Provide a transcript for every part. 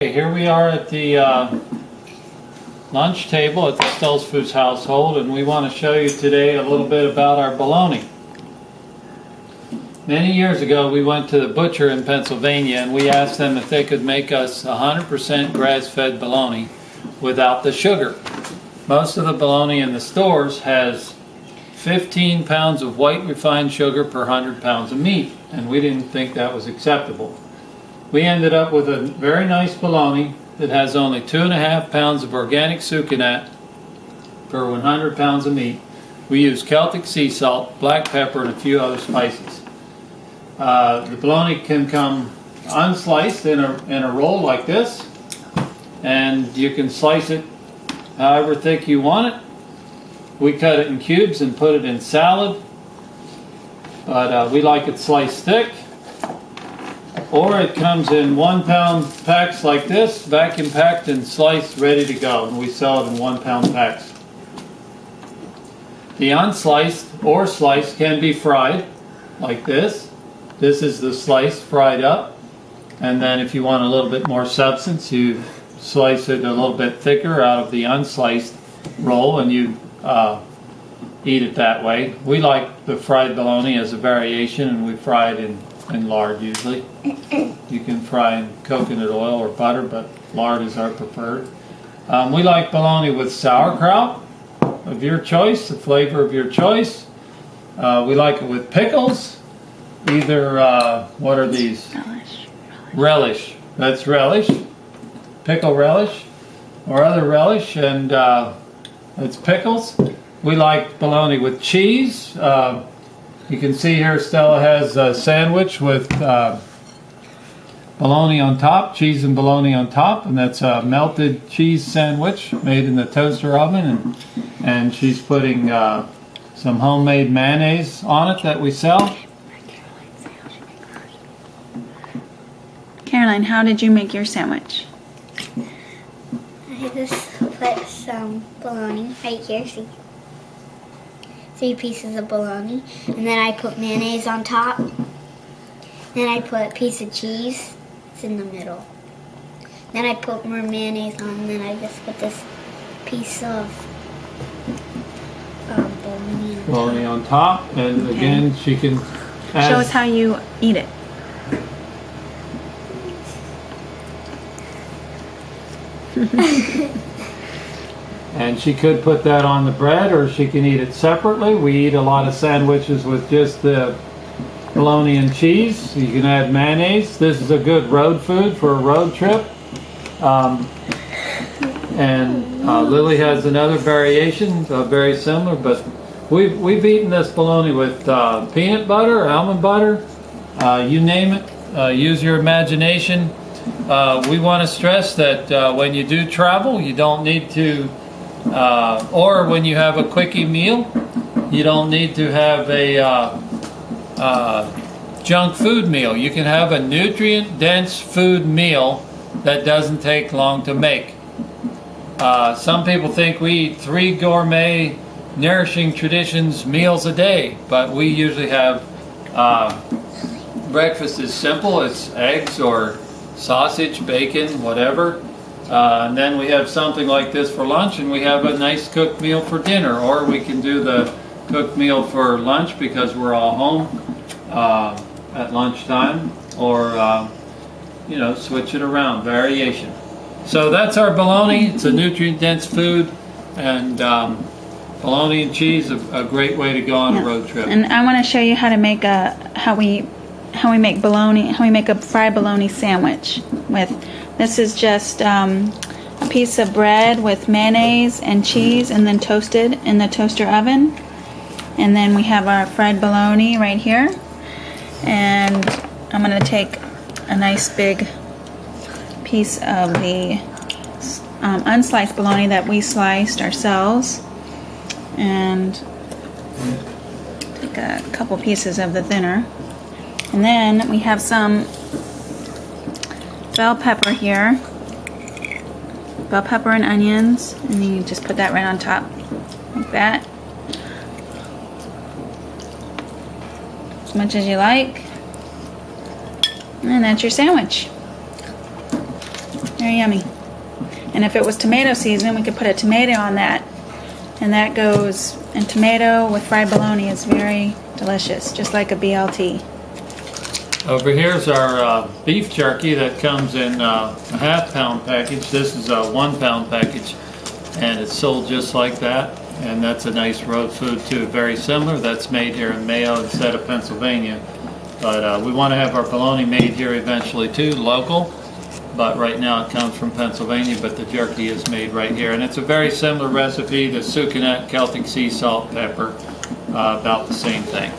Okay, here we are at the lunch table at the Stolzfus household, and we want to show you today a little bit about our bologna. Many years ago we went to the butcher in Pennsylvania and we asked them if they could make us 100% grass-fed bologna without the sugar. Most of the bologna in the stores has 15 pounds of white refined sugar per 100 pounds of meat, and we didn't think that was acceptable. We ended up with a very nice bologna that has only 2.5 pounds of organic sucanat per 100 pounds of meat. We use Celtic sea salt, black pepper, and a few other spices. The bologna can come unsliced in a roll like this, and you can slice it however thick you want it. We cut it in cubes and put it in salad, but we like it sliced thick. Or it comes in 1 pound packs like this, vacuum packed and sliced, ready to go. And we sell it in 1 pound packs. The unsliced or sliced can be fried like this. This is the slice fried up. And then if you want a little bit more substance, you slice it a little bit thicker out of the unsliced roll and you eat it that way. We like the fried bologna as a variation, and we fry it in lard usually. You can fry in coconut oil or butter, but lard is our preferred. We like bologna with sauerkraut of your choice, the flavor of your choice. We like it with pickles, either, what are these? Relish. That's relish. Pickle relish or other relish, and it's pickles. We like bologna with cheese. You can see here Stella has a sandwich with bologna on top, cheese and bologna on top, and that's a melted cheese sandwich made in the toaster oven, and she's putting some homemade mayonnaise on it that we sell. Caroline, how did you make your sandwich? I just put some bologna right here, see? 3 pieces of bologna, and then I put mayonnaise on top. Then I put a piece of cheese. It's in the middle. Then I put more mayonnaise on, and then I just put this piece of Bologna on top, and again she can add. Show us how you eat it. And she could put that on the bread, or she can eat it separately. We eat a lot of sandwiches with just the bologna and cheese. You can add mayonnaise. This is a good road food for a road trip. Lily has another variation, very similar, but we've eaten this bologna with peanut butter, almond butter, you name it. Use your imagination. We want to stress that when you do travel, you don't need to or when you have a quickie meal, you don't need to have a junk food meal. You can have a nutrient-dense food meal that doesn't take long to make. Some people think we eat 3 gourmet, nourishing traditions meals a day, but we usually have breakfast is simple. It's eggs or sausage, bacon, whatever. And then we have something like this for lunch, and we have a nice cooked meal for dinner, or we can do the cooked meal for lunch because we're all home at lunchtime, or switch it around, variation. So that's our bologna. It's a nutrient-dense food, and bologna and cheese a great way to go on a road trip. And I want to show you how to make how we make bologna, how we make a fried bologna sandwich with. This is just a piece of bread with mayonnaise and cheese, and then toasted in the toaster oven. And then we have our fried bologna right here. And I'm going to take a nice big piece of the unsliced bologna that we sliced ourselves, and take a couple pieces of the thinner. And then we have some bell pepper here, bell pepper and onions, and you just put that right on top like that, as much as you like, and that's your sandwich. Very yummy. And if it was tomato season, we could put a tomato on that. And that goes, and tomato with fried bologna is very delicious, just like a BLT. Over here's our beef jerky that comes in a half-pound package. This is a 1-pound package, and it's sold just like that. And that's a nice road food too, very similar. That's made here in Mayo instead of Pennsylvania. But we want to have our bologna made here eventually too, local. But right now it comes from Pennsylvania, but the jerky is made right here. And it's a very similar recipe, the sucanat, Celtic sea salt, pepper, about the same thing.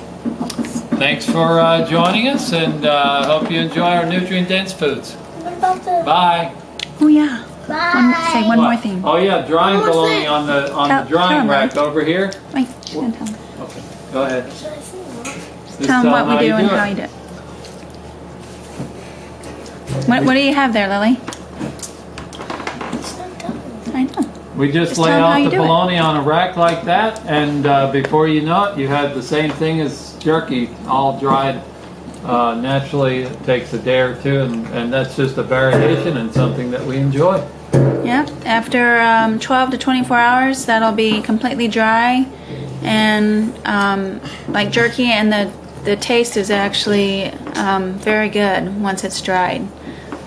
Thanks for joining us, and hope you enjoy our nutrient-dense foods. What about the... Bye. Oh yeah. Bye. Say one more thing. Oh yeah, drying One more bologna thing. on the Tell drying them, rack over here. Wait, she's gonna tell them. Okay, go ahead. Should I say that? Just Tell them what how we do and it. how you do it. What do you have there, Lily? It's not done. I know. We just Just lay tell 'em how out you the do it. bologna on a rack like that, and before you know it, you have the same thing as jerky, all dried naturally. It takes a day or two, and that's just a variation and something that we enjoy. Yep. After 12 to 24 hours, that'll be completely dry, and like jerky, and the taste is actually very good once it's dried.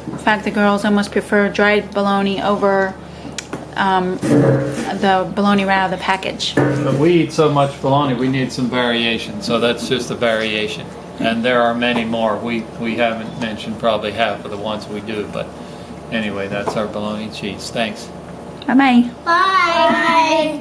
In fact, the girls almost prefer dried bologna over the bologna right out of the package. But we eat so much bologna, we need some variation, so that's just a variation. And there are many more. We haven't mentioned probably half of the ones we do, but anyway, that's our bologna cheese. Thanks. Bye-bye. Bye. Bye.